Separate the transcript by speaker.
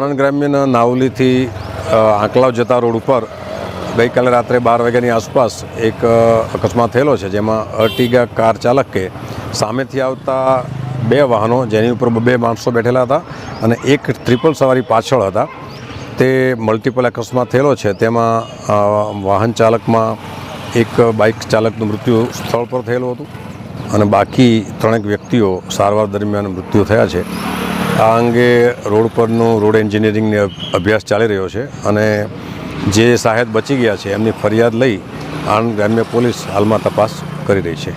Speaker 1: આણંદ ગ્રામ્યના નાવલીથી આંકલાવ જતા રોડ ઉપર ગઈકાલે રાત્રે 12 વાગ્યાની આસપાસ એક અકસ્માત થયેલો છે, જેમાં અર્ટિગા કાર ચાલકે સામેથી આવતા 2 વાહનો જેની ઉપર 2 માણસો બેઠેલા હતા અને એક ટ્રિપલ સવારી પાછળ હતા તે મલ્ટિપલ અકસ્માત થયેલો છે। તેમાં વાહન ચાલકમાં એક બાઇક ચાલકનું મૃત્યુ સ્થળ પર થયેલું હતું અને બાકી 3 વ્યક્તિઓ સારવાર દરમિયાન મૃત્યુ થયા છે। આ અંગે રોડ પરનું રોડ એન્જિનિયરિંગનો અભ્યાસ ચાલી રહ્યો છે અને જે સાહેબ બચી ગયા છે એમની ફરિયાદ લઈ આણંદ ગ્રામ્ય પોલીસ હાલમાં તપાસ કરી રહી છે।